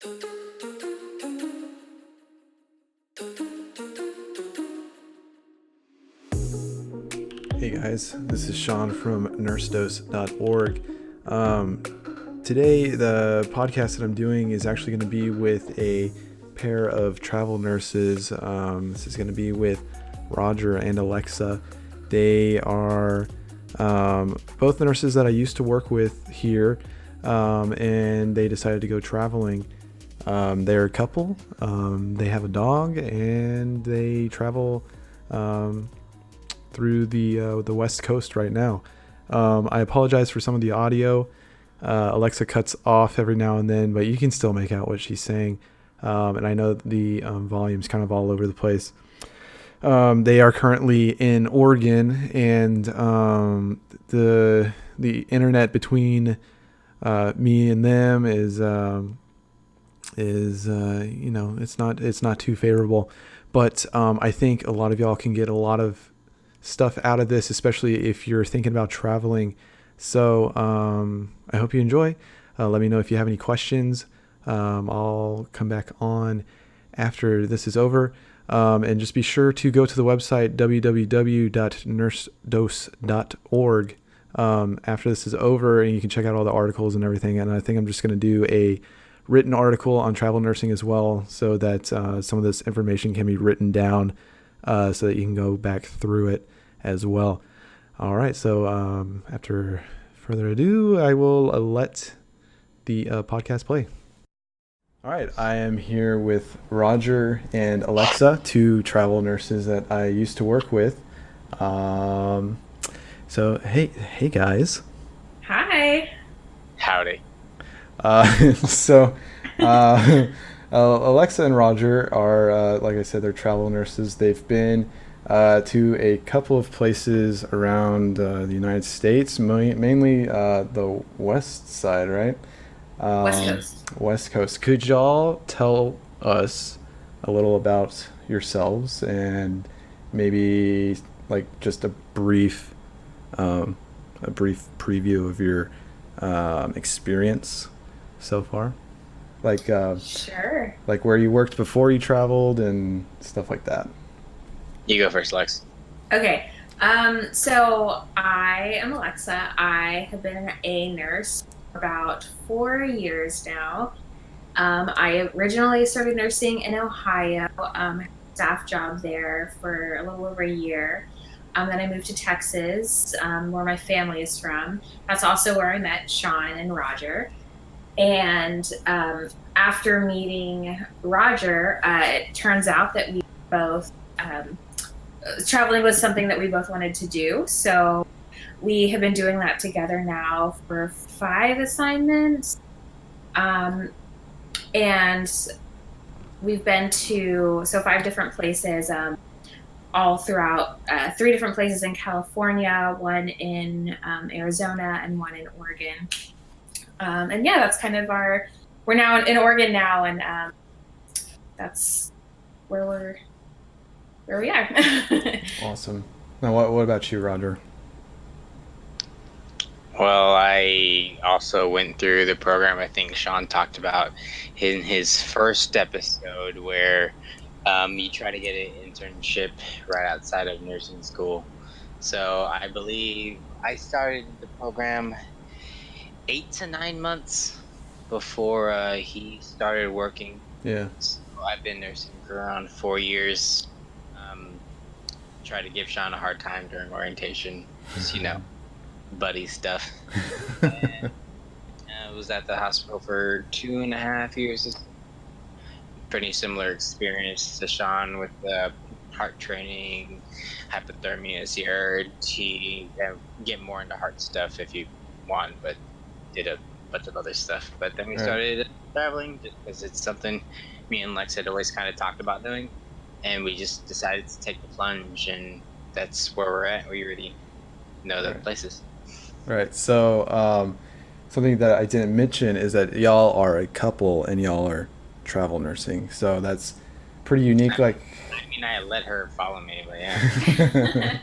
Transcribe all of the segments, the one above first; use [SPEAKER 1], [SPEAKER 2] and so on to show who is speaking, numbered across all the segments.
[SPEAKER 1] Hey guys, this is Sean from nursedose.org. Today, the podcast that I'm doing is actually going to be with a pair of travel nurses. This is going to be with Roger and Alexa. They are both the nurses that I used to work with here, and they decided to go traveling. They're a couple. They have a dog, and they travel through the West Coast right now. I apologize for some of the audio. Alexa cuts off every now and then, but you can still make out what she's saying. And I know the volume's kind of all over the place. They are currently in Oregon, and the internet between me and them is it's not too favorable. But I think a lot of y'all can get a lot of stuff out of this, especially if you're thinking about traveling. So I hope you enjoy. Let me know if you have any questions. I'll come back on after this is over. And just be sure to go to the website www.nursedose.org after this is over, and you can check out all the articles and everything. And I think I'm just going to do a written article on travel nursing as well, so that some of this information can be written down so that you can go back through it as well. All right, so after further ado, I will let the podcast play. All right, I am here with Roger and Alexa, two travel nurses that I used to work with. So hey guys.
[SPEAKER 2] Hi.
[SPEAKER 3] Howdy.
[SPEAKER 1] Alexa and Roger are, like I said, they're travel nurses. They've been to a couple of places around the United States, mainly the west side, right?
[SPEAKER 2] West Coast.
[SPEAKER 1] West Coast. Could y'all tell us a little about yourselves and maybe like just a brief preview of your experience so far? Like
[SPEAKER 2] Sure.
[SPEAKER 1] like where you worked before you traveled and stuff like that.
[SPEAKER 3] You go first, Lex.
[SPEAKER 2] Okay. So I am Alexa. I have been a nurse for about 4 years now. I originally started nursing in Ohio. Had a staff job there for a little over a year. Then I moved to Texas, where my family is from. That's also where I met Sean and Roger. And after meeting Roger, it turns out that we both traveling was something that we both wanted to do. So we have been doing that together now for 5 assignments. And we've been to 5 different places, all throughout 3 different places in California, 1 in Arizona, and 1 in Oregon. And yeah, that's kind of we're now in Oregon now, and that's where we are.
[SPEAKER 1] Awesome. Now what about you, Roger?
[SPEAKER 3] Well, I also went through the program I think Sean talked about in his first episode, where you try to get an internship right outside of nursing school. So I believe I started the program 8 to 9 months before he started working.
[SPEAKER 1] Yeah.
[SPEAKER 3] So I've been nursing for around 4 years. Tried to give Sean a hard time during orientation, just, buddy stuff. And I was at the hospital for 2.5 years. Pretty similar experience to Sean with the heart training, hypothermia, as you heard. He get more into heart stuff if you want, but did a bunch of other stuff. But then we started traveling just because it's something me and Lex had always kind of talked about doing, and we just decided to take the plunge, and that's where we're at. We already know the places.
[SPEAKER 1] Right. So something that I didn't mention is that y'all are a couple and y'all are travel nursing. So that's pretty unique. I
[SPEAKER 3] let her follow me, but yeah.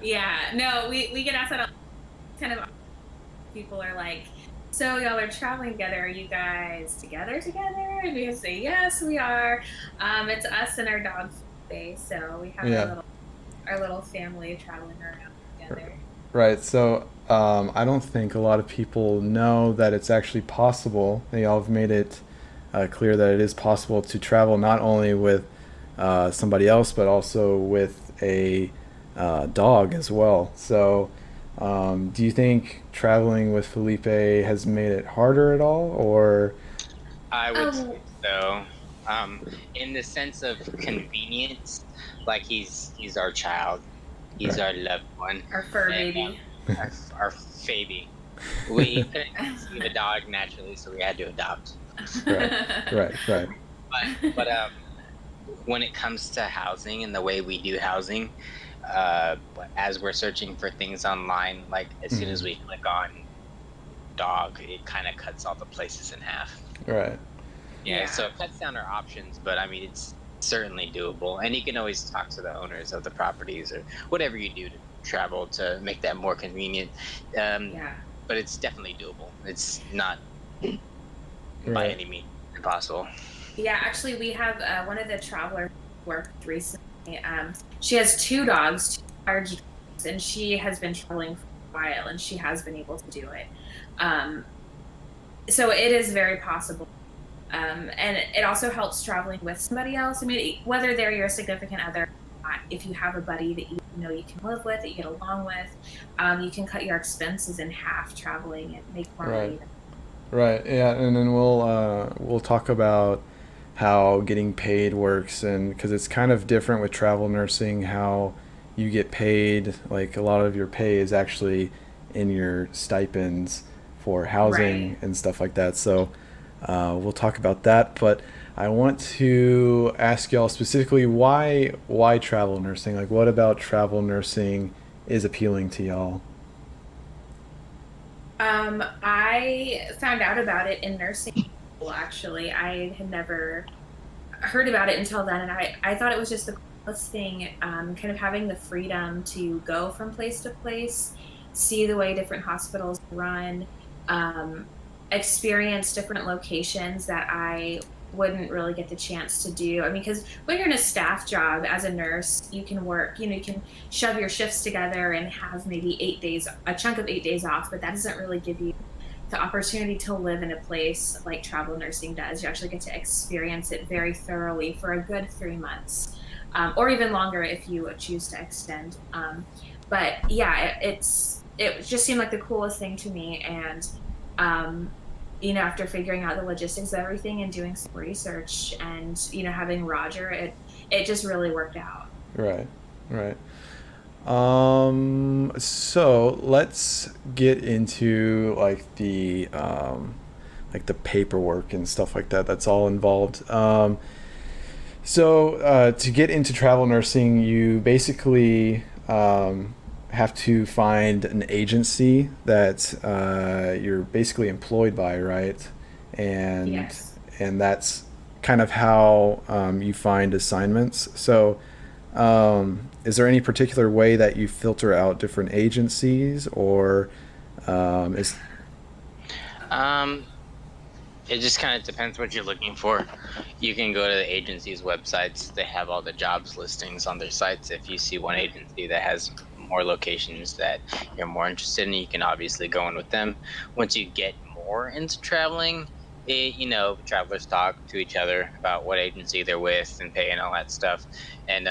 [SPEAKER 2] Yeah. No, we get asked that kind of. People are like, So y'all are traveling together. Are you guys together? And we say yes, we are. It's us and our dog day, so we have
[SPEAKER 1] Yeah.
[SPEAKER 2] our little family traveling around together.
[SPEAKER 1] Right. So I don't think a lot of people know that it's actually possible. They all have made it clear that it is possible to travel not only with somebody else, but also with a dog as well. So do you think traveling with Felipe has made it harder at all, or?
[SPEAKER 3] I would
[SPEAKER 2] Um,
[SPEAKER 3] say so. In the sense of convenience, like he's our child, he's
[SPEAKER 1] Right.
[SPEAKER 3] our loved one,
[SPEAKER 2] our fur
[SPEAKER 3] and
[SPEAKER 2] baby.
[SPEAKER 3] our baby. We couldn't conceive a dog naturally, so we had to adopt.
[SPEAKER 1] Right. Right. Right.
[SPEAKER 3] But when it comes to housing and the way we do housing, as we're searching for things online, like as soon as
[SPEAKER 1] Hmm.
[SPEAKER 3] we click on dog, it kind of cuts all the places in half.
[SPEAKER 1] Right.
[SPEAKER 3] Yeah, so
[SPEAKER 2] Yeah.
[SPEAKER 3] it cuts down our options, but I mean, it's certainly doable. And you can always talk to the owners of the properties or whatever you do to travel to make that more convenient. Um,
[SPEAKER 2] Yeah.
[SPEAKER 3] but it's definitely doable. It's not by
[SPEAKER 1] Right.
[SPEAKER 3] any means impossible.
[SPEAKER 2] Yeah, actually, we have one of the travelers who worked recently. She has two dogs, two large dogs, and she has been traveling for a while, and she has been able to do it. Um, so it is very possible. And it also helps traveling with somebody else. I mean, whether they're your significant other, or not, if you have a buddy that you know you can live with, that you get along with, you can cut your expenses in half traveling and make more
[SPEAKER 1] Right.
[SPEAKER 2] money.
[SPEAKER 1] Right. Yeah, and then we'll talk about how getting paid works, and because it's kind of different with travel nursing, how you get paid. Like a lot of your pay is actually in your stipends for housing
[SPEAKER 2] Right.
[SPEAKER 1] and stuff like that. So we'll talk about that. But I want to ask y'all specifically why travel nursing? Like, what about travel nursing is appealing to y'all?
[SPEAKER 2] I found out about it in nursing school, actually. I had never heard about it until then, and I thought it was just the coolest thing, kind of having the freedom to go from place to place, see the way different hospitals run, um, experience different locations that I wouldn't really get the chance to do. I mean, because when you're in a staff job as a nurse, you can work, you can shove your shifts together and have maybe 8 days, a chunk of 8 days off, but that doesn't really give you the opportunity to live in a place like travel nursing does. You actually get to experience it very thoroughly for a good 3 months, or even longer if you choose to extend. But yeah, it just seemed like the coolest thing to me, and um, after figuring out the logistics of everything and doing some research, and having Roger, it just really worked out.
[SPEAKER 1] Right. Right. So let's get into like the paperwork and stuff like that. That's all involved. So to get into travel nursing, you basically have to find an agency that you're basically employed by, right? And
[SPEAKER 2] Yes.
[SPEAKER 1] and that's kind of how you find assignments. So is there any particular way that you filter out different agencies, or is
[SPEAKER 3] Um, it just kind of depends what you're looking for. You can go to the agency's websites. They have all the jobs listings on their sites. If you see one agency that has more locations that you're more interested in, you can obviously go in with them. Once you get more into traveling, travelers talk to each other about what agency they're with and pay and all that stuff. And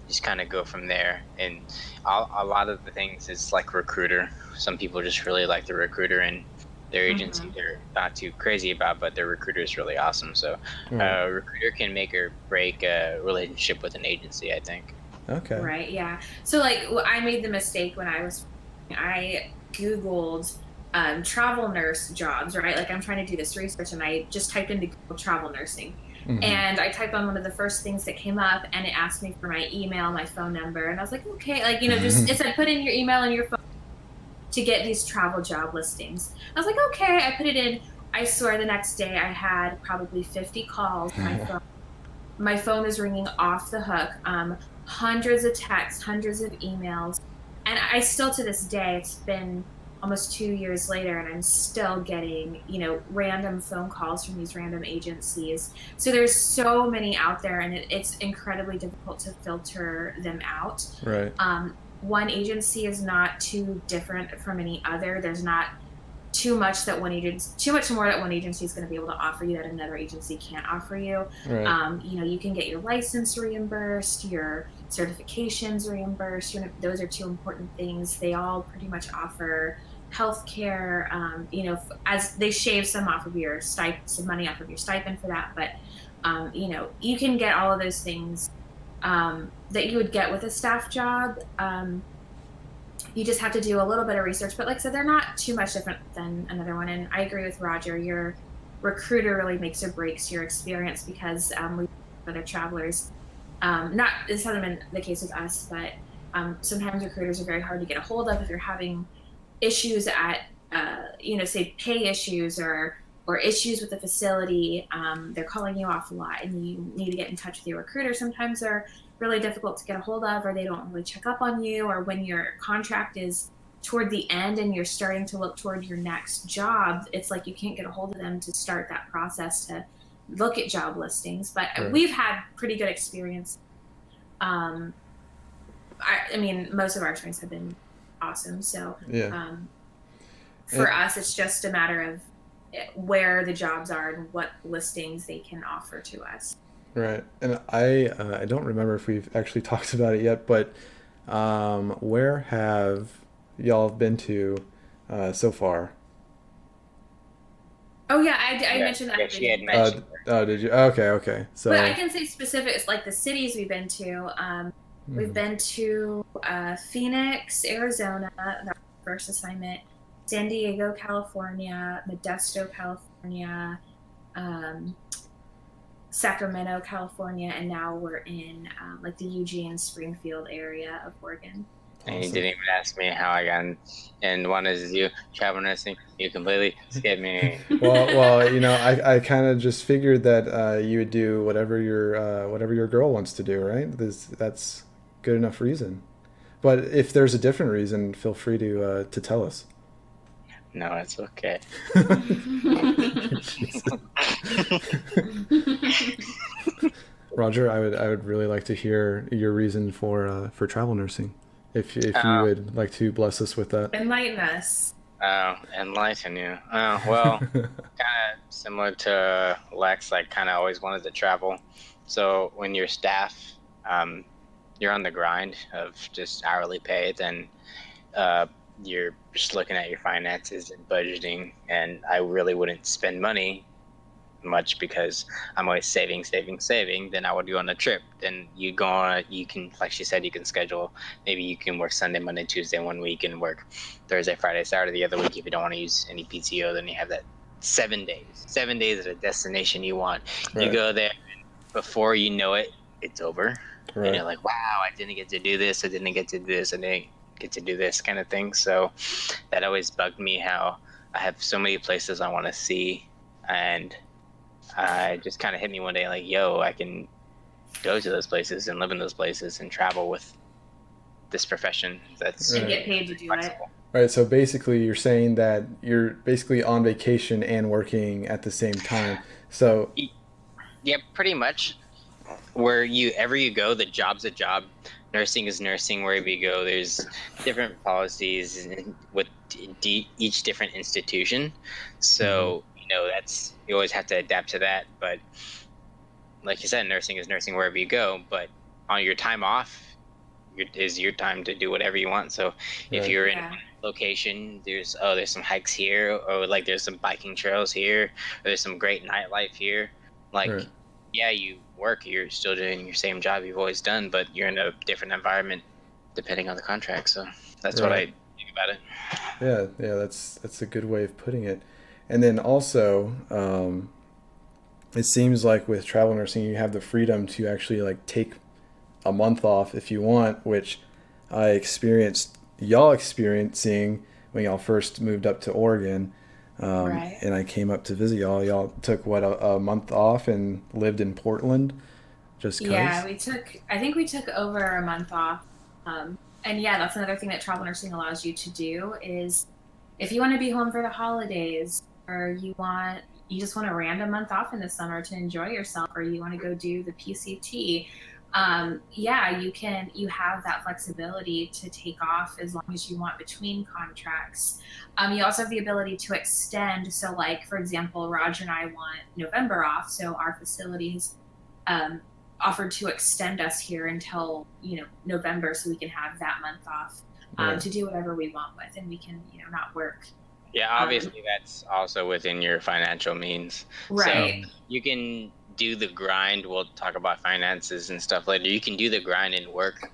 [SPEAKER 3] just kind of go from there. And a lot of the things is like recruiter. Some people just really like the recruiter, and their agency
[SPEAKER 2] Hmm.
[SPEAKER 3] they're not too crazy about, but their recruiter is really awesome. So
[SPEAKER 1] right?
[SPEAKER 3] a recruiter can make or break a relationship with an agency, I think.
[SPEAKER 1] Okay.
[SPEAKER 2] Right, yeah. So like I made the mistake when I googled travel nurse jobs, right? Like I'm trying to do this research, and I just typed into Google travel nursing,
[SPEAKER 1] Hmm.
[SPEAKER 2] and I typed on one of the first things that came up, and it asked me for my email, my phone number, and I was like, okay, like just it said put in your email and your phone to get these travel job listings. I was like, okay, I put it in. I swear the next day I had probably 50 calls. My phone is ringing off the hook. Hundreds of texts, hundreds of emails, and I still, to this day, it's been almost 2 years later, and I'm still getting, random phone calls from these random agencies. So there's so many out there, and it's incredibly difficult to filter them out.
[SPEAKER 1] Right.
[SPEAKER 2] One agency is not too different from any other. There's not too much more that one agency is going to be able to offer you that another agency can't offer you.
[SPEAKER 1] Right.
[SPEAKER 2] You can get your license reimbursed, your certifications reimbursed. Those are two important things. They all pretty much offer healthcare. As they shave some money off of your stipend for that, but you can get all of those things that you would get with a staff job. You just have to do a little bit of research, but like I said, they're not too much different than another one. And I agree with Roger. Your recruiter really makes or breaks your experience, because we other travelers. This hasn't been the case with us, but sometimes recruiters are very hard to get a hold of if you're having issues at, say pay issues or issues with the facility. They're calling you off a lot, and you need to get in touch with your recruiter. Sometimes they're really difficult to get a hold of, or they don't really check up on you, or when your contract is toward the end and you're starting to look toward your next job, it's like you can't get a hold of them to start that process to look at job listings. But
[SPEAKER 1] Right.
[SPEAKER 2] we've had pretty good experience. Most of our experience have been awesome. So
[SPEAKER 1] Yeah.
[SPEAKER 2] for us, it's just a matter of where the jobs are and what listings they can offer to us.
[SPEAKER 1] Right. And I don't remember if we've actually talked about it yet, but where have y'all been to so far?
[SPEAKER 2] Oh yeah, I mentioned that.
[SPEAKER 3] Yeah, she had mentioned.
[SPEAKER 1] Oh, did you? Okay. So.
[SPEAKER 2] But I can say specifics, like the cities we've been to. We've been to Phoenix, Arizona, that was our first assignment, San Diego, California, Modesto, California, Sacramento, California, and now we're in like the Eugene, Springfield area of Oregon.
[SPEAKER 3] And you didn't even ask me how I got in one is you travel nursing. You completely skipped me.
[SPEAKER 1] Well, I kind of just figured that you would do whatever your girl wants to do, right? That's good enough reason. But if there's a different reason, feel free to tell us.
[SPEAKER 3] No, it's okay.
[SPEAKER 1] Roger, I would really like to hear your reason for travel nursing, if you would like to bless us with that.
[SPEAKER 2] Enlighten us.
[SPEAKER 3] Oh, enlighten you. Oh, well, kind of similar to Lex. I kind of always wanted to travel. So when you're staff, you're on the grind of just hourly pay, then you're just looking at your finances and budgeting. And I really wouldn't spend money much because I'm always saving. Then I would go on a trip. Then you can, like she said, you can schedule. Maybe you can work Sunday, Monday, Tuesday one week, and work Thursday, Friday, Saturday the other week. If you don't want to use any PTO, then you have that 7 days at a destination you want.
[SPEAKER 1] Right.
[SPEAKER 3] You go there, and before you know it, it's over.
[SPEAKER 1] Right.
[SPEAKER 3] And you're like, wow, I didn't get to do this. I didn't get to do this. I didn't get to do this kind of thing. So that always bugged me, how I have so many places I want to see, and it just kind of hit me one day, like, yo, I can go to those places and live in those places and travel with this profession that's
[SPEAKER 2] And get paid to do it.
[SPEAKER 3] flexible.
[SPEAKER 1] Right. So basically, you're saying that you're basically on vacation and working at the same time. So.
[SPEAKER 3] Yeah, pretty much. Wherever you go, the job's a job. Nursing is nursing. Wherever you go, there's different policies with each different institution. So you always have to adapt to that. But like you said, nursing is nursing wherever you go. But on your time off, is your time to do whatever you want. So if you're in a location, there's some hikes here, or like there's some biking trails here, or there's some great nightlife here. Like,
[SPEAKER 1] Right.
[SPEAKER 3] yeah, you work, you're still doing your same job you've always done, but you're in a different environment depending on the contract. So that's what I think about it.
[SPEAKER 1] Yeah, that's a good way of putting it. And then also, it seems like with travel nursing, you have the freedom to actually like take a month off if you want, which I experienced y'all experiencing when y'all first moved up to Oregon.
[SPEAKER 2] Right.
[SPEAKER 1] And I came up to visit y'all. Y'all took a month off and lived in Portland, just 'cause?
[SPEAKER 2] Yeah, I think we took over a month off. And yeah, that's another thing that travel nursing allows you to do is if you want to be home for the holidays, or you just want a random month off in the summer to enjoy yourself, or you want to go do the PCT, yeah, you have that flexibility to take off as long as you want between contracts. You also have the ability to extend. So, like, for example, Roger and I want November off, so our facilities um, offered to extend us here until November, so we can have that month off
[SPEAKER 1] Right.
[SPEAKER 2] to do whatever we want with, and we can not work.
[SPEAKER 3] Yeah,
[SPEAKER 2] Um,
[SPEAKER 3] obviously that's also within your financial means. So
[SPEAKER 2] right.
[SPEAKER 3] you can do the grind. We'll talk about finances and stuff later. You can do the grind and work,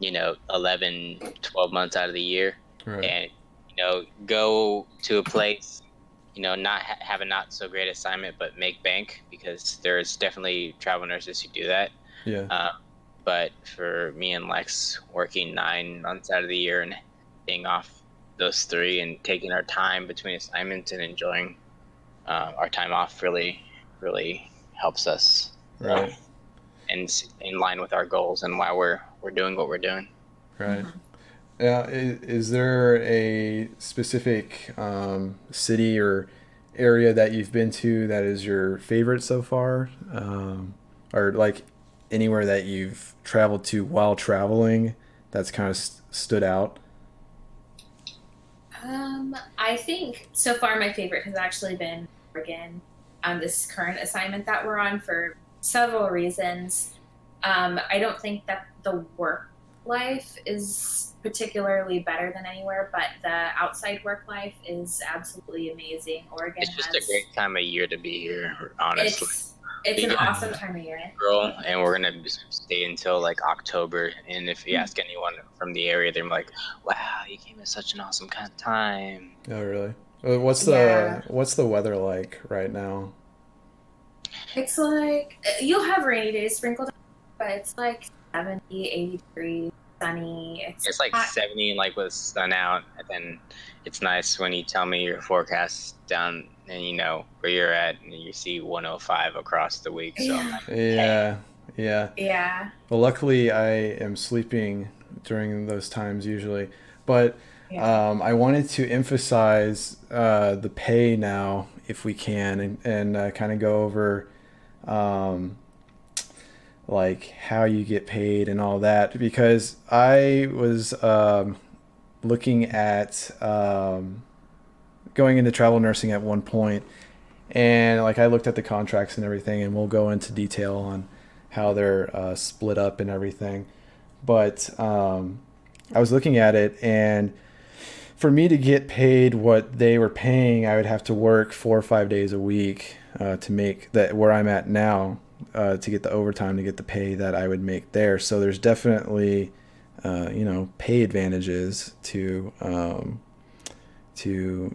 [SPEAKER 3] 11, 12 months out of the year,
[SPEAKER 1] Right.
[SPEAKER 3] and go to a place, not have a not so great assignment, but make bank, because there's definitely travel nurses who do that.
[SPEAKER 1] Yeah.
[SPEAKER 3] But for me and Lex, working 9 months out of the year and being off those 3 and taking our time between assignments and enjoying our time off really, really helps us.
[SPEAKER 1] Right.
[SPEAKER 3] And in line with our goals and why we're doing what we're doing.
[SPEAKER 1] Right.
[SPEAKER 2] Mhm.
[SPEAKER 1] Now, is there a specific city or area that you've been to that is your favorite so far? Or like anywhere that you've traveled to while traveling that's kind of stood out?
[SPEAKER 2] I think so far my favorite has actually been Oregon. This current assignment that we're on, for several reasons. I don't think that the work life is particularly better than anywhere, but the outside work life is absolutely amazing. Oregon
[SPEAKER 3] It's just a
[SPEAKER 2] has
[SPEAKER 3] great time of year to be here, honestly.
[SPEAKER 2] it's an
[SPEAKER 3] Yeah.
[SPEAKER 2] awesome time of year.
[SPEAKER 3] April, and we're gonna stay until like October. And if you ask anyone from the area, they're like, "Wow, you came at such an awesome kind of time."
[SPEAKER 1] Oh, really? What's
[SPEAKER 2] Yeah.
[SPEAKER 1] the weather like right now?
[SPEAKER 2] It's like you'll have rainy days sprinkled, but it's like 70, 80 degrees, sunny.
[SPEAKER 3] It's like
[SPEAKER 2] Hot.
[SPEAKER 3] 70 and like with sun out, and then it's nice when you tell me your forecast down and where you're at, and you see 105 across the week. So I'm like,
[SPEAKER 1] Yeah. Yeah.
[SPEAKER 2] Yeah.
[SPEAKER 1] Well, luckily I am sleeping during those times usually, but
[SPEAKER 2] Yeah.
[SPEAKER 1] I wanted to emphasize the pay now, if we can, and kind of go over um, like how you get paid and all that, because I was looking at going into travel nursing at one point, and like I looked at the contracts and everything, and we'll go into detail on how they're split up and everything. But I was looking at it, and for me to get paid what they were paying, I would have to work 4 or 5 days a week to make that where I'm at now, to get the overtime to get the pay that I would make there. So there's definitely pay advantages to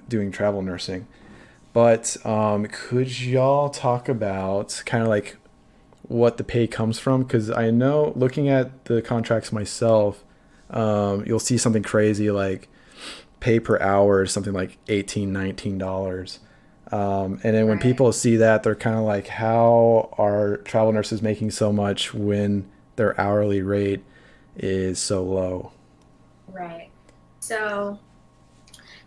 [SPEAKER 1] doing travel nursing. But could y'all talk about kind of like what the pay comes from? Because I know, looking at the contracts myself, you'll see something crazy like pay per hour is something like $18, $19. And then when
[SPEAKER 2] Right.
[SPEAKER 1] people see that, they're kind of like, how are travel nurses making so much when their hourly rate is so low?
[SPEAKER 2] Right. So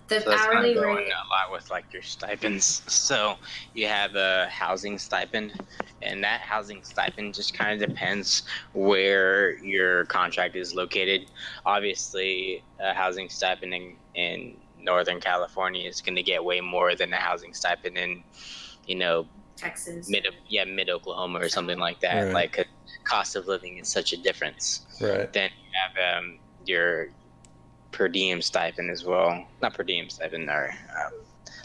[SPEAKER 2] the
[SPEAKER 3] so that's kind
[SPEAKER 2] hourly
[SPEAKER 3] of going
[SPEAKER 2] rate.
[SPEAKER 3] a lot with like your stipends. So you have a housing stipend, and that housing stipend just kind of depends where your contract is located. Obviously, a housing stipend in Northern California is going to get way more than a housing stipend in, you know,
[SPEAKER 2] Texas.
[SPEAKER 3] mid Oklahoma or something like that.
[SPEAKER 1] Right.
[SPEAKER 3] Like, 'cause cost of living is such a difference.
[SPEAKER 1] Right.
[SPEAKER 3] Then you have your per diem stipend as well. Not per diem stipend, or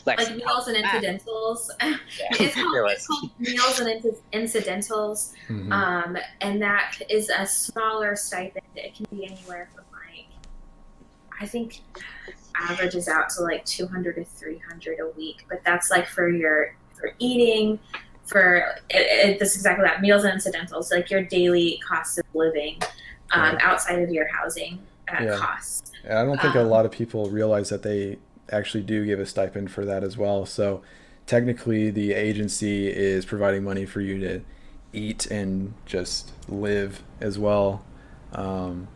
[SPEAKER 2] Like meals and incidentals. It's called meals and incidentals.
[SPEAKER 1] Hmm.
[SPEAKER 2] And that is a smaller stipend. It can be anywhere from like, I think averages out to like 200 to 300 a week, but that's like for eating, this is exactly that, meals and incidentals, like your daily costs of living,
[SPEAKER 1] Right.
[SPEAKER 2] outside of your housing
[SPEAKER 1] Yeah.
[SPEAKER 2] costs.
[SPEAKER 1] And I don't think a
[SPEAKER 2] Um,
[SPEAKER 1] lot of people realize that they actually do give a stipend for that as well. So technically, the agency is providing money for you to eat and just live as well. Um,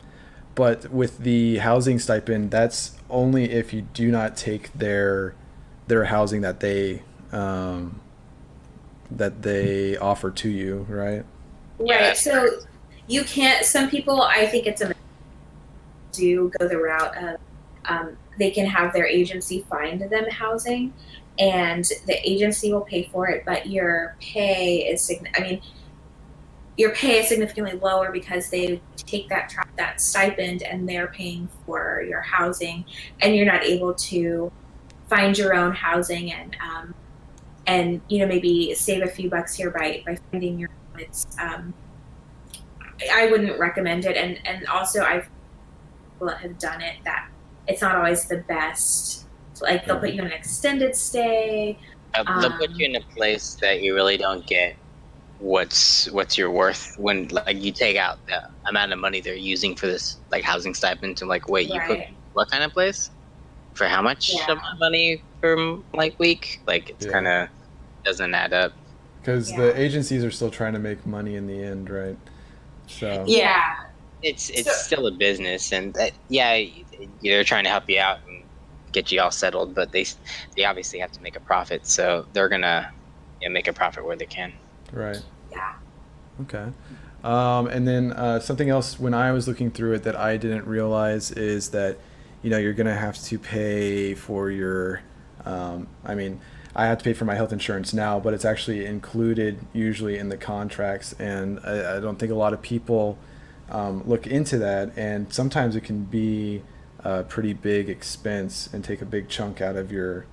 [SPEAKER 1] But with the housing stipend, that's only if you do not take their housing that they offer to you, right?
[SPEAKER 3] Yeah.
[SPEAKER 2] Right. So you can't. Some people, I think it's a do go the route of they can have their agency find them housing, and the agency will pay for it, but your pay is your pay is significantly lower because they take that stipend and they're paying for your housing, and you're not able to find your own housing and maybe save a few bucks here by finding your own. It's I wouldn't recommend it, and also I've people that have done it that it's not always the best. Like they'll put you in an extended stay.
[SPEAKER 3] They'll put you in a place that you really don't get what's your worth when like you take out the amount of money they're using for this like housing stipend to like wait you put
[SPEAKER 2] Right.
[SPEAKER 3] what kind of place for how much
[SPEAKER 2] Yeah.
[SPEAKER 3] amount of money per like week, like it's
[SPEAKER 1] Yeah.
[SPEAKER 3] kind of doesn't add up.
[SPEAKER 1] Because
[SPEAKER 2] Yeah.
[SPEAKER 1] the agencies are still trying to make money in the end, right? So
[SPEAKER 2] Yeah.
[SPEAKER 3] It's
[SPEAKER 2] So-
[SPEAKER 3] still a business, and they're trying to help you out and get you all settled, but they obviously have to make a profit, so they're gonna make a profit where they can.
[SPEAKER 1] right.
[SPEAKER 2] Yeah.
[SPEAKER 1] Okay. And then something else when I was looking through it that I didn't realize is that, you're going to have to pay for your, I have to pay for my health insurance now, but it's actually included usually in the contracts. And I don't think a lot of people look into that. And sometimes it can be a pretty big expense and take a big chunk out of your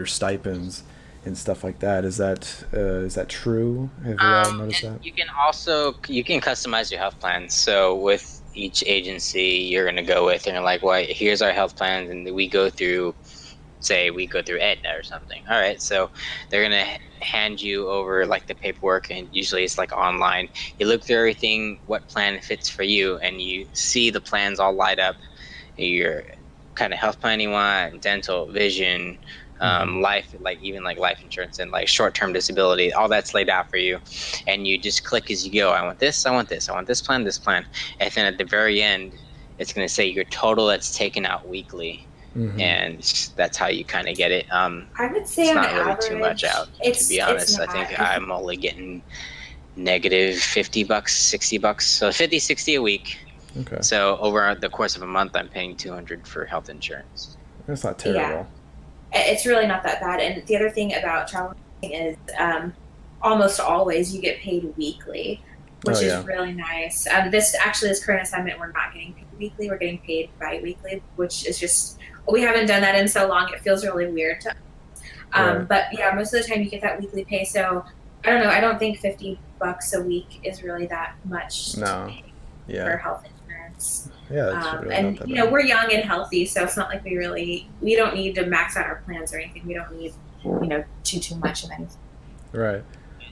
[SPEAKER 1] stipends and stuff like that. Is that true? Have you all noticed
[SPEAKER 3] And
[SPEAKER 1] that?
[SPEAKER 3] you can customize your health plans. So with each agency you're going to go with, and you're like, well, here's our health plans, and we go through Aetna or something. All right, so they're going to hand you over like the paperwork, and usually it's like online. You look through everything, what plan fits for you, and you see the plans all light up. Your kind of health plan you want, dental, vision, life, like even like life insurance and like short-term disability, all that's laid out for you, and you just click as you go. I want this, I want this, I want this plan, and then at the very end it's going to say your total that's taken out weekly, and that's how you kind of get it.
[SPEAKER 2] I would say
[SPEAKER 3] It's
[SPEAKER 2] on
[SPEAKER 3] not really
[SPEAKER 2] average,
[SPEAKER 3] too much out, to be honest. I think I'm only getting negative $50, $60, so 50, 60 a week.
[SPEAKER 1] Okay.
[SPEAKER 3] So over the course of a month I'm paying $200 for health insurance.
[SPEAKER 1] That's not terrible.
[SPEAKER 2] It's really not that bad. And the other thing about traveling is almost always you get paid weekly, which is really nice. This current assignment, we're not getting paid weekly. We're getting paid bi-weekly, which is just, we haven't done that in so long. It feels really weird to us.
[SPEAKER 1] Right.
[SPEAKER 2] But yeah, most of the time you get that weekly pay. So I don't know. I don't think $50 a week is really that much
[SPEAKER 1] No.
[SPEAKER 2] to pay for
[SPEAKER 1] Yeah.
[SPEAKER 2] health insurance.
[SPEAKER 1] Yeah. That's really
[SPEAKER 2] And
[SPEAKER 1] not that bad.
[SPEAKER 2] we're young and healthy, so it's not like we don't need to max out our plans or anything. We don't need too much of anything.
[SPEAKER 1] Right.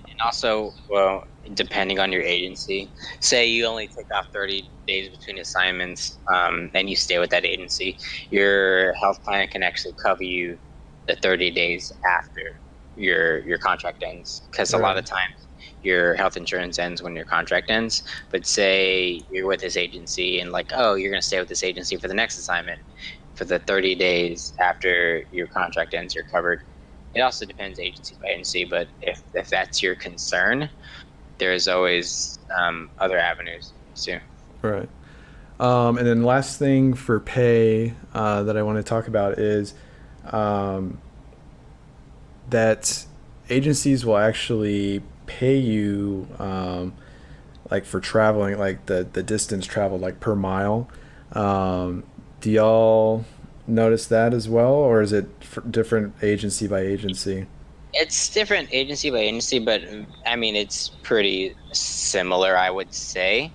[SPEAKER 3] And also, well, depending on your agency, say you only take off 30 days between assignments, and you stay with that agency, your health plan can actually cover you the 30 days after your contract ends. Because a lot of times your health insurance ends when your contract ends. But say you're with this agency and like, oh, you're going to stay with this agency for the next assignment. For the 30 days after your contract ends, you're covered. It also depends agency by agency, but if that's your concern, there's always other avenues too.
[SPEAKER 1] Right. And then last thing for pay that I want to talk about is that agencies will actually pay you like for traveling, like the distance traveled, like per mile. Do y'all notice that as well, or is it different agency by agency?
[SPEAKER 3] It's different agency by agency, but I mean it's pretty similar, I would say.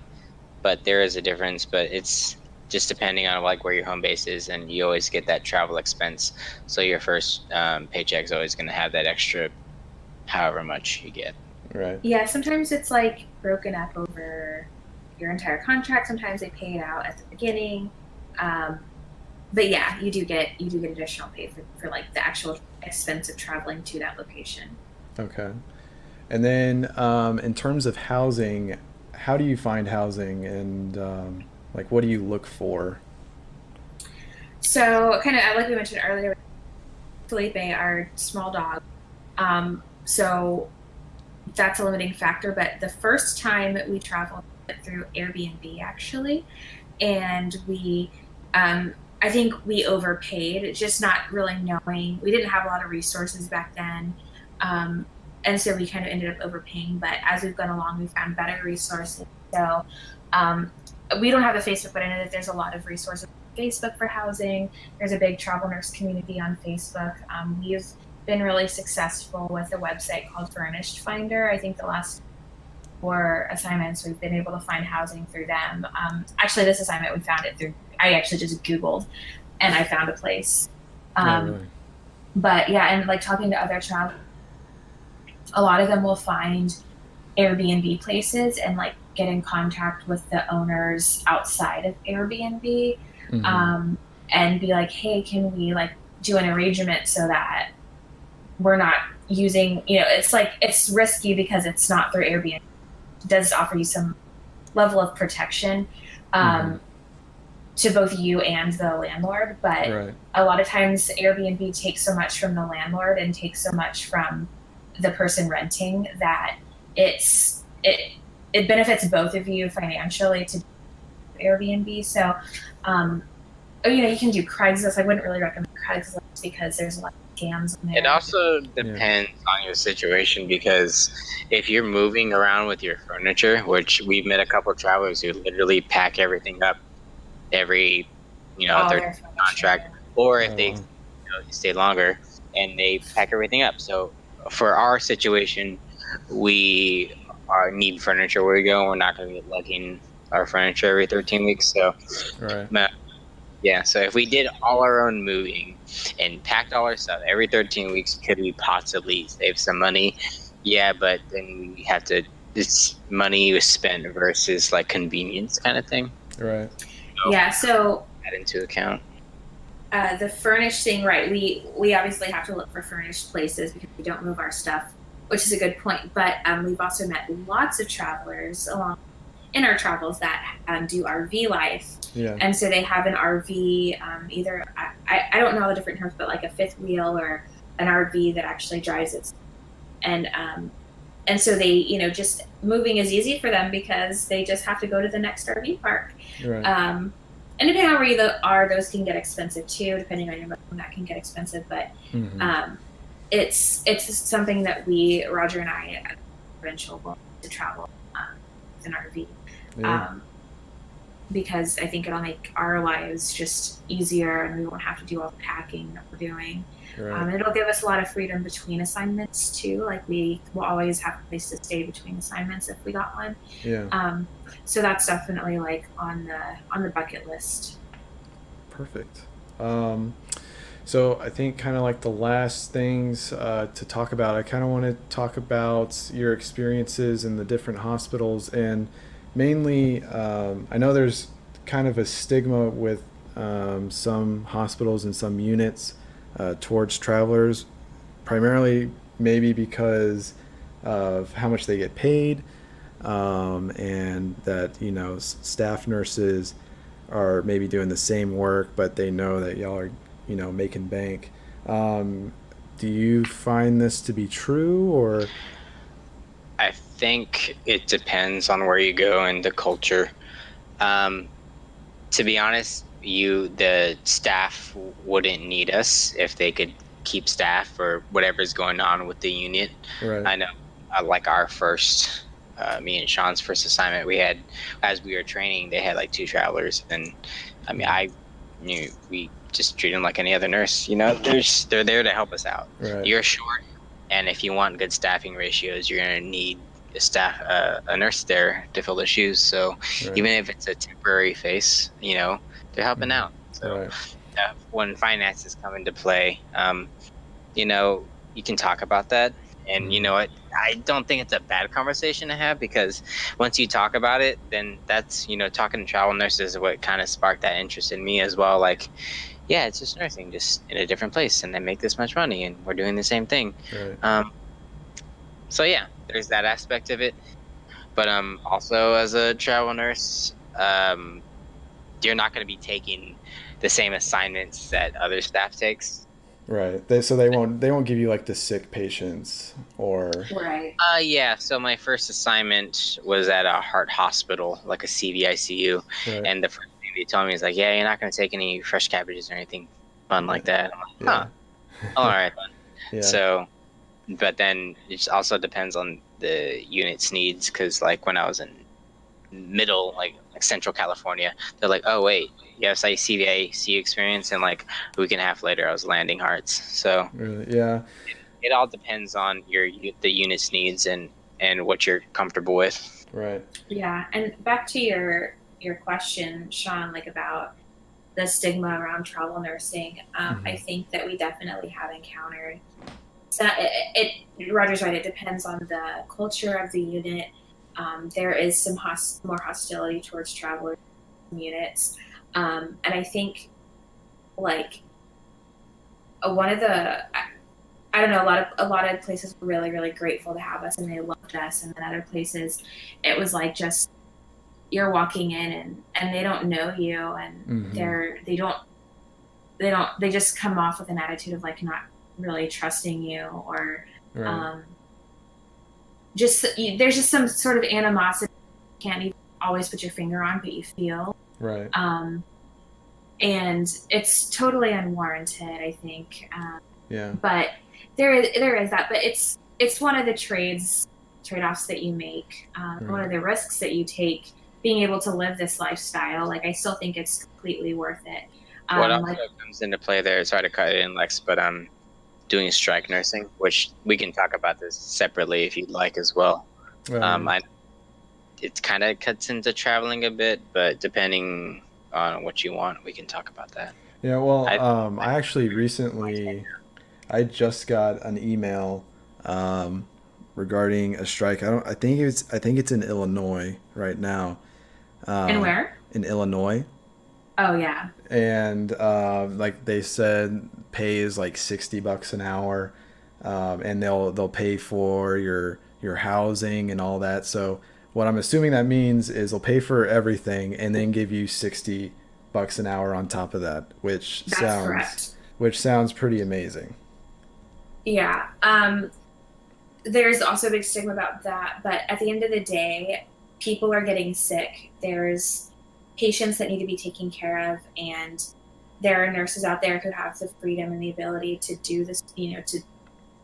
[SPEAKER 3] But there is a difference, but it's just depending on like where your home base is, and you always get that travel expense. So your first paycheck is always going to have that extra, however much you get.
[SPEAKER 1] Right.
[SPEAKER 2] Yeah, sometimes it's like broken up over your entire contract. Sometimes they pay it out at the beginning. But yeah, you do get additional pay for like the actual expense of traveling to that location.
[SPEAKER 1] Okay. And then in terms of housing, how do you find housing, and Like, what do you look for?
[SPEAKER 2] So, kind of like we mentioned earlier, Felipe, our small dog. So that's a limiting factor. But the first time we traveled through Airbnb, actually, and I think we overpaid, just not really knowing. We didn't have a lot of resources back then. Um, and so we kind of ended up overpaying. But as we've gone along, we found better resources. So um, we don't have a Facebook, but I know that there's a lot of resources on Facebook for housing. There's a big travel nurse community on Facebook. We've been really successful with a website called Furnished Finder. I think the last 4 assignments we've been able to find housing through them. Actually, this assignment we found it through. I actually just Googled, and I found a place.
[SPEAKER 1] Really?
[SPEAKER 2] But yeah, and like talking to other travelers, a lot of them will find Airbnb places and like get in contact with the owners outside of Airbnb, and be like, hey, can we like do an arrangement so that we're not using, it's like, it's risky because it's not through Airbnb. It does offer you some level of protection to both you and the landlord, but
[SPEAKER 1] Right.
[SPEAKER 2] a lot of times Airbnb takes so much from the landlord and takes so much from the person renting that it benefits both of you financially to Airbnb. So you can do Craigslist. I wouldn't really recommend Craigslist because there's a lot of scams on there.
[SPEAKER 3] It also depends on your situation, because if you're moving around with your furniture, which we've met a couple of travelers who literally pack everything up every, their contract, or if they stay longer and they pack everything up. So for our situation, we need furniture where we go. We're not going to be lugging our furniture every 13 weeks. So, yeah. So if we did all our own moving and packed all our stuff every 13 weeks, could we possibly save some money? Yeah, but then we have to. It's money was spent versus like convenience kind of thing.
[SPEAKER 1] Right.
[SPEAKER 2] So
[SPEAKER 3] add into account.
[SPEAKER 2] The furnished thing, right? We obviously have to look for furnished places because we don't move our stuff, which is a good point. But we've also met lots of travelers along in our travels that do RV life.
[SPEAKER 1] Yeah.
[SPEAKER 2] And so they have an RV, either I don't know the different terms, but like a fifth wheel or an RV that actually drives it. And so they, just moving is easy for them because they just have to go to the next RV park.
[SPEAKER 1] Right.
[SPEAKER 2] And depending on where you are, those can get expensive too. Depending on your mode, that can get expensive. But it's something that Roger and I, eventually will to travel with an RV.
[SPEAKER 1] Yeah.
[SPEAKER 2] Because I think it'll make our lives just easier and we won't have to do all the packing that we're doing.
[SPEAKER 1] Right.
[SPEAKER 2] It'll give us a lot of freedom between assignments too. Like we will always have a place to stay between assignments if we got one.
[SPEAKER 1] Yeah.
[SPEAKER 2] So that's definitely like on the bucket list.
[SPEAKER 1] Perfect. So I think kind of like the last things to talk about, I kind of want to talk about your experiences in the different hospitals, and mainly I know there's kind of a stigma with some hospitals and some units towards travelers, primarily maybe because of how much they get paid, and that staff nurses are maybe doing the same work, but they know that y'all are making bank. Do you find this to be true, or?
[SPEAKER 3] I think it depends on where you go and the culture. To be honest, the staff wouldn't need us if they could keep staff or whatever's going on with the unit.
[SPEAKER 1] Right.
[SPEAKER 3] I know, like our first, me and Sean's first assignment, we had, as we were training, they had like 2 travelers, and I mean, I knew we just treat them like any other nurse. They're there to help us out.
[SPEAKER 1] Right.
[SPEAKER 3] You're short, and if you want good staffing ratios, you're gonna need a nurse there to fill the shoes. So even if it's a temporary face, they're helping out. So when finances come into play, you can talk about that. And you know what? I don't think it's a bad conversation to have, because once you talk about it, then that's, talking to travel nurses is what kind of sparked that interest in me as well. Like, yeah, it's just nursing, just in a different place, and they make this much money, and we're doing the same thing.
[SPEAKER 1] Right.
[SPEAKER 3] So yeah, there's that aspect of it. But also as a travel nurse, you're not going to be taking the same assignments that other staff takes.
[SPEAKER 1] Right. They won't give you like the sick patients or
[SPEAKER 2] Right.
[SPEAKER 3] Yeah. So my first assignment was at a heart hospital, like a CVICU,
[SPEAKER 1] right.
[SPEAKER 3] and the first thing they told me is like, "Yeah, you're not going to take any fresh cabbages or anything fun like that." I'm like, "Huh,
[SPEAKER 1] Yeah.
[SPEAKER 3] all right then."
[SPEAKER 1] Yeah.
[SPEAKER 3] So, but then it also depends on the unit's needs, because like when I was in middle, like Central California, they're like, "Oh wait, you have CVIC experience," and like a week and a half later, I was landing hearts. So
[SPEAKER 1] Really. Yeah.
[SPEAKER 3] it all depends on the unit's needs and what you're comfortable with.
[SPEAKER 1] Right.
[SPEAKER 2] Yeah, and back to your question, Sean, like about the stigma around travel nursing. I think that we definitely have encountered. So Roger's right. It depends on the culture of the unit. There is some more hostility towards travelers units, and I think like one of the I don't know, a lot of places were really really grateful to have us and they loved us, and then other places it was like just you're walking in and they don't know you, and they just come off with an attitude of like not really trusting you, or
[SPEAKER 1] Right.
[SPEAKER 2] there's just some sort of animosity you can't even always put your finger on, but you feel.
[SPEAKER 1] Right.
[SPEAKER 2] And it's totally unwarranted, I think.
[SPEAKER 1] Yeah.
[SPEAKER 2] But there is that, but it's one of the trade-offs that you make, one of the risks that you take, being able to live this lifestyle. Like I still think it's completely worth it.
[SPEAKER 3] What also comes into play there, sorry to cut it in, Lex, but I'm doing strike nursing, which we can talk about this separately if you'd like as well. It kind of cuts into traveling a bit, but depending on what you want, we can talk about that.
[SPEAKER 1] Yeah, well, I actually recently, I just got an email regarding a strike. I think it's in Illinois right now.
[SPEAKER 2] And where?
[SPEAKER 1] In Illinois.
[SPEAKER 2] Oh yeah.
[SPEAKER 1] And like they said, pay is like $60 an hour, and they'll pay for your housing and all that. So what I'm assuming that means is they'll pay for everything and then give you $60 an hour on top of that, which sounds pretty amazing.
[SPEAKER 2] Yeah. There's also a big stigma about that, but at the end of the day, people are getting sick. There's patients that need to be taken care of, and there are nurses out there who have the freedom and the ability to do this, to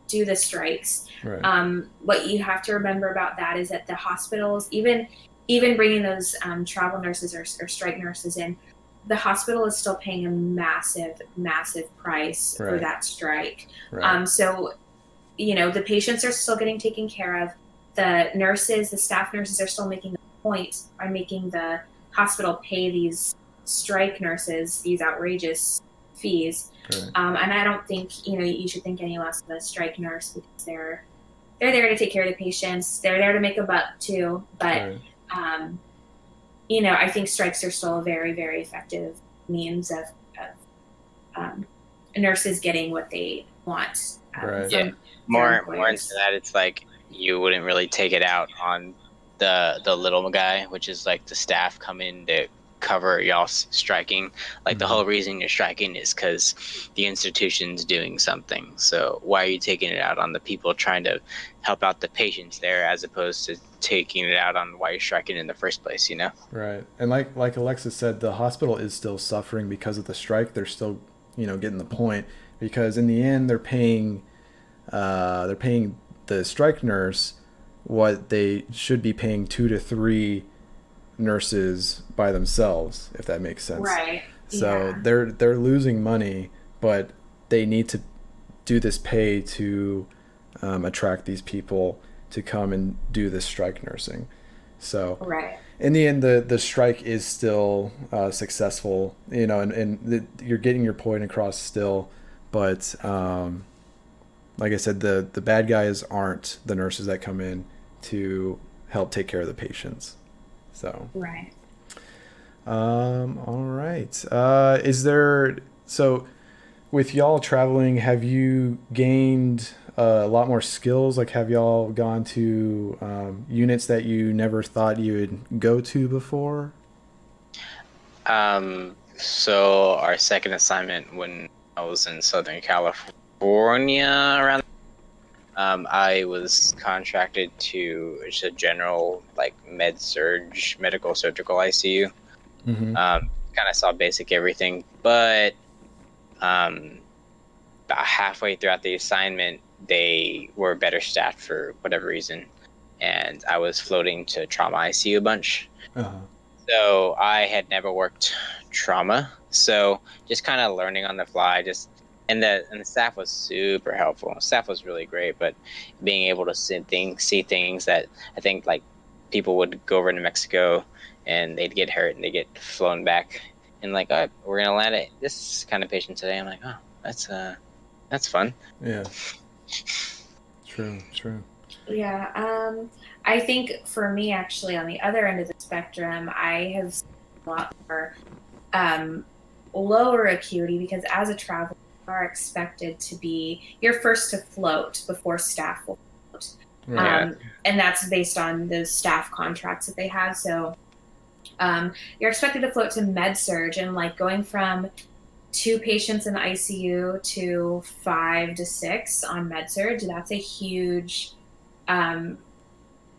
[SPEAKER 2] do the strikes.
[SPEAKER 1] Right.
[SPEAKER 2] What you have to remember about that is that the hospitals, even bringing those travel nurses or strike nurses in, the hospital is still paying a massive price for that strike.
[SPEAKER 1] Right.
[SPEAKER 2] So the patients are still getting taken care of. The nurses, the staff nurses are still making a point by making the hospital pay these strike nurses these outrageous fees.
[SPEAKER 1] Right.
[SPEAKER 2] And I don't think you should think any less of a strike nurse, because they're there to take care of the patients. They're there to make a buck too. But I think strikes are still a very very effective means of nurses getting what they want.
[SPEAKER 3] Yeah. More into that, it's like you wouldn't really take it out on the little guy, which is like the staff come in to cover y'all striking. Like the whole reason you're striking is because the institution's doing something. So why are you taking it out on the people trying to help out the patients there, as opposed to taking it out on why you're striking in the first place?
[SPEAKER 1] Right. And like Alexis said, the hospital is still suffering because of the strike. They're still getting the point, because in the end they're paying the strike nurse what they should be paying 2 to 3 nurses by themselves, if that makes sense.
[SPEAKER 2] Right.
[SPEAKER 1] So they're losing money, but they need to do this pay to attract these people to come and do this strike nursing. So in the end, the strike is still successful, and you're getting your point across still, but like I said, the bad guys aren't the nurses that come in to help take care of the patients. So all right. So with y'all traveling, have you gained a lot more skills? Like, have y'all gone to units that you never thought you would go to before?
[SPEAKER 3] So our second assignment when I was in Southern California around, I was contracted to just a general like medical surgical ICU.
[SPEAKER 1] Mm-hmm.
[SPEAKER 3] Kind of saw basic everything, but about halfway throughout the assignment, they were better staffed for whatever reason, and I was floating to trauma ICU a bunch.
[SPEAKER 1] Uh-huh.
[SPEAKER 3] So I had never worked trauma, so just kind of learning on the fly. And the staff was super helpful. The staff was really great, but being able to see things that I think like people would go over to Mexico and they'd get hurt and they get flown back, and like, oh, we're gonna land at this kind of patient today. I'm like, oh, that's fun.
[SPEAKER 1] Yeah. True.
[SPEAKER 2] Yeah. I think for me, actually, on the other end of the spectrum, I have seen a lot more lower acuity because as a traveler, you are expected to be you're first to float before staff will float.
[SPEAKER 1] Right.
[SPEAKER 2] And that's based on those staff contracts that they have. So you're expected to float to med surge, and like going from 2 patients in the ICU to 5 to 6 on med surge, that's a huge change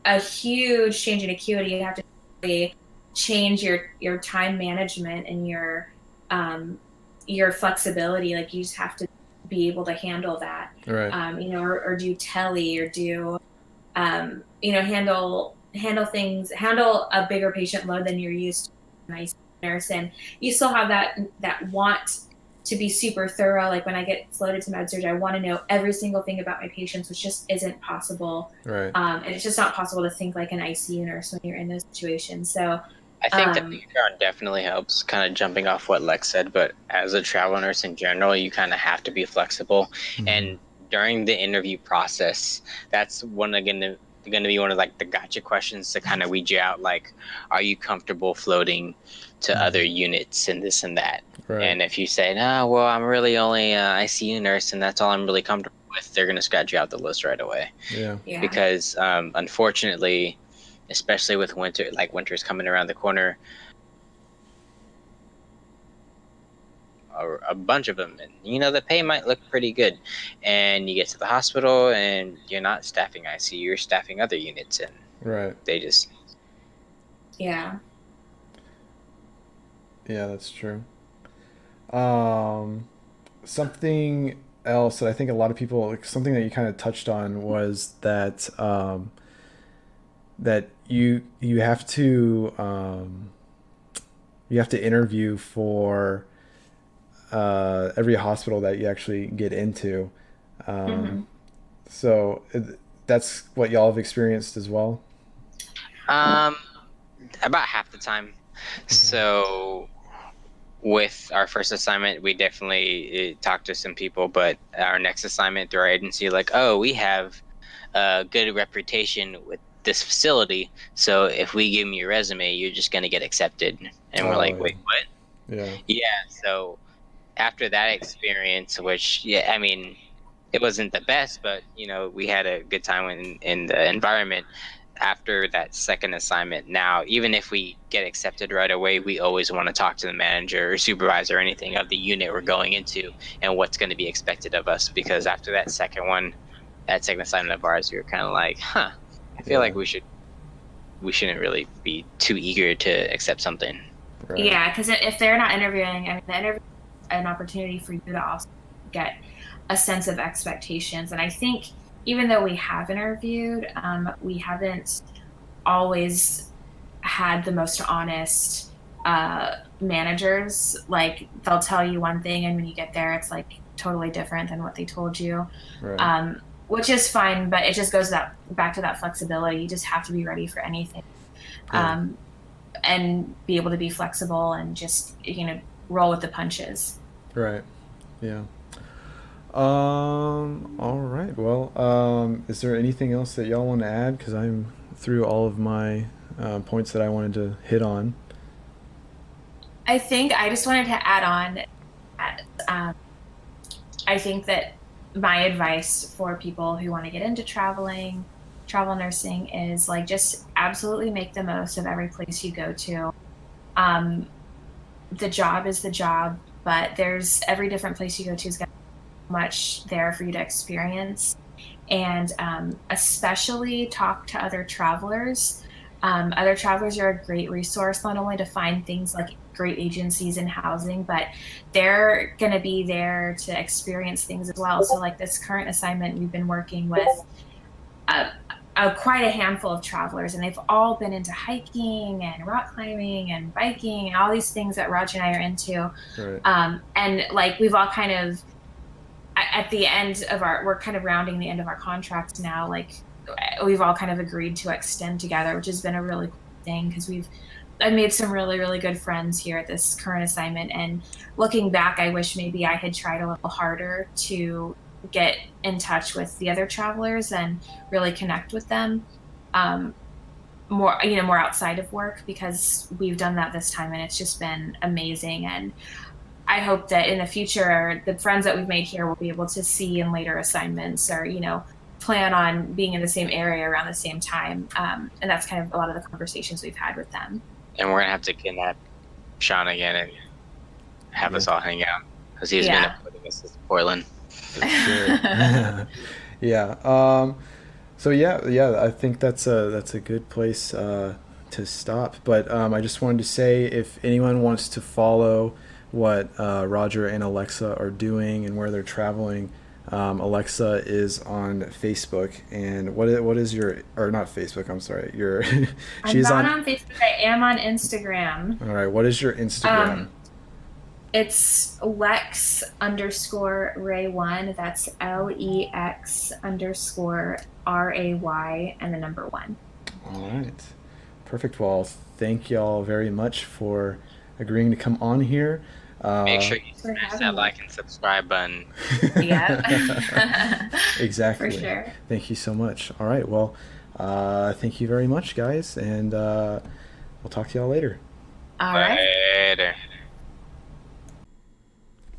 [SPEAKER 2] in acuity. You have to really change your time management and your flexibility. Like you just have to be able to handle that.
[SPEAKER 1] Right.
[SPEAKER 2] Or do tele or do handle things, handle a bigger patient load than you're used to as an ICU nurse, and you still have that want to be super thorough. Like when I get floated to med surg, I want to know every single thing about my patients, which just isn't possible.
[SPEAKER 1] Right.
[SPEAKER 2] And it's just not possible to think like an ICU nurse when you're in those situations. So
[SPEAKER 3] I think the background definitely helps, kind of jumping off what Lex said, but as a travel nurse in general, you kind of have to be flexible.
[SPEAKER 1] Mm-hmm.
[SPEAKER 3] And during the interview process, that's going to be one of like the gotcha questions to kind of weed you out. Like, are you comfortable floating to other units and this and that?
[SPEAKER 1] Right.
[SPEAKER 3] And if you say, no, well, I'm really only an ICU nurse and that's all I'm really comfortable with, they're going to scratch you out the list right away.
[SPEAKER 1] Yeah.
[SPEAKER 3] Because unfortunately, especially with winter, like winter's coming around the corner, a bunch of them, and the pay might look pretty good, and you get to the hospital and you're not staffing ICU, you're staffing other units, and
[SPEAKER 1] Right.
[SPEAKER 3] they just
[SPEAKER 2] yeah.
[SPEAKER 1] Yeah, that's true. Something else that I think a lot of people, like, something that you kind of touched on was that that you have to interview for every hospital that you actually get into. So that's what y'all have experienced as well.
[SPEAKER 3] about half the time. So with our first assignment, we definitely talked to some people, but our next assignment through our agency, like, oh, we have a good reputation with this facility, so if we give you your resume, you're just going to get accepted. And we're like, wait, what? Yeah. So after that experience, which, yeah, I mean, it wasn't the best, but we had a good time in the environment. After that second assignment, now even if we get accepted right away, we always want to talk to the manager or supervisor or anything of the unit we're going into and what's going to be expected of us, because after that second assignment of ours, we were kind of like, I feel like we shouldn't really be too eager to accept something.
[SPEAKER 1] Right.
[SPEAKER 2] Yeah, because if they're not interviewing, I mean, the interview is an opportunity for you to also get a sense of expectations. And I think even though we have interviewed, we haven't always had the most honest managers. Like, they'll tell you one thing, and when you get there, it's like totally different than what they told you.
[SPEAKER 1] Right.
[SPEAKER 2] Which is fine, but it just goes back to that flexibility. You just have to be ready for anything, and be able to be flexible and just roll with the punches.
[SPEAKER 1] Right. Yeah. All right. Well, is there anything else that y'all want to add? Because I'm through all of my points that I wanted to hit on.
[SPEAKER 2] I think I just wanted to add on that I think that my advice for people who want to get into travel nursing is like, just absolutely make the most of every place you go to. the job is the job, but there's every different place you go to is going to be much there for you to experience. And especially talk to other travelers. Other travelers are a great resource, not only to find things like great agencies and housing, but they're going to be there to experience things as well. So, like this current assignment, we've been working with quite a handful of travelers, and they've all been into hiking and rock climbing and biking and all these things that Roger and I are into.
[SPEAKER 1] Right.
[SPEAKER 2] And like we've all kind of at the end of we're kind of rounding the end of our contract now. Like we've all kind of agreed to extend together, which has been a really cool thing because I've made some really, really good friends here at this current assignment. And looking back, I wish maybe I had tried a little harder to get in touch with the other travelers and really connect with them more outside of work, because we've done that this time and it's just been amazing. And I hope that in the future, the friends that we've made here will be able to see in later assignments, or, plan on being in the same area around the same time. And that's kind of a lot of the conversations we've had with them.
[SPEAKER 3] And we're going to have to kidnap Sean again and have us all hang out, because he's been putting us to Portland.
[SPEAKER 1] For sure. Yeah. So yeah, I think that's a good place to stop. But I just wanted to say, if anyone wants to follow what Roger and Alexa are doing and where they're traveling, Alexa is on Facebook. And what is your, or not Facebook? I'm sorry.
[SPEAKER 2] She's not on Facebook. I am on Instagram.
[SPEAKER 1] All right. What is your Instagram?
[SPEAKER 2] It's Lex_Ray1. That's LEX_RAY and the number 1.
[SPEAKER 1] All right. Perfect. Well, thank y'all very much for agreeing to come on here.
[SPEAKER 3] Make sure you smash that like and subscribe button.
[SPEAKER 2] Yeah.
[SPEAKER 1] Exactly.
[SPEAKER 2] For sure.
[SPEAKER 1] Thank you so much. All right. Well, thank you very much, guys. And we'll talk to y'all later.
[SPEAKER 2] All right.
[SPEAKER 3] Later.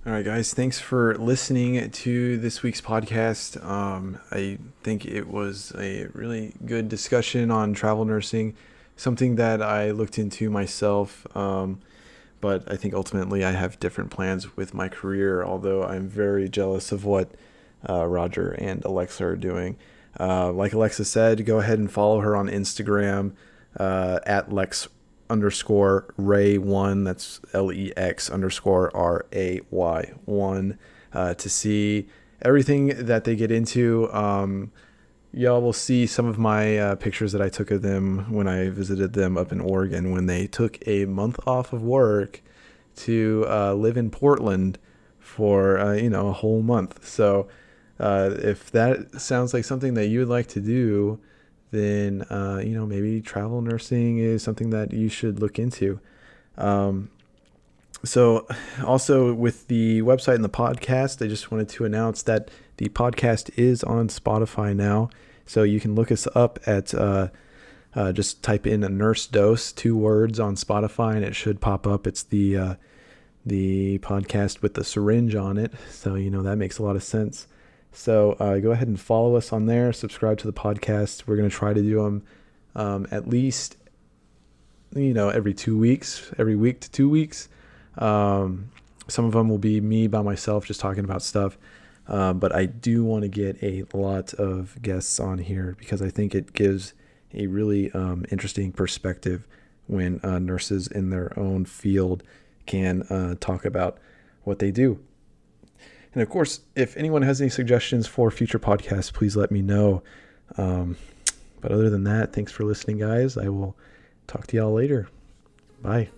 [SPEAKER 1] All right, guys, thanks for listening to this week's podcast. I think it was a really good discussion on travel nursing, something that I looked into myself, but I think ultimately I have different plans with my career, although I'm very jealous of what Roger and Alexa are doing. Like Alexa said, go ahead and follow her on Instagram at Lex_Ray1, that's LEX_RAY1, to see everything that they get into. Y'all will see some of my pictures that I took of them when I visited them up in Oregon, when they took a month off of work to live in Portland for a whole month. So if that sounds like something that you would like to do, then maybe travel nursing is something that you should look into. So also with the website and the podcast, I just wanted to announce that the podcast is on Spotify now. So you can look us up at just type in a Nurse Dose, 2 words, on Spotify, and it should pop up. It's the podcast with the syringe on it. So that makes a lot of sense. So go ahead and follow us on there. Subscribe to the podcast. We're going to try to do them at least, every 2 weeks, every week to 2 weeks. Some of them will be me by myself just talking about stuff. But I do want to get a lot of guests on here because I think it gives a really interesting perspective when nurses in their own field can talk about what they do. And of course, if anyone has any suggestions for future podcasts, please let me know. But other than that, thanks for listening, guys. I will talk to y'all later. Bye.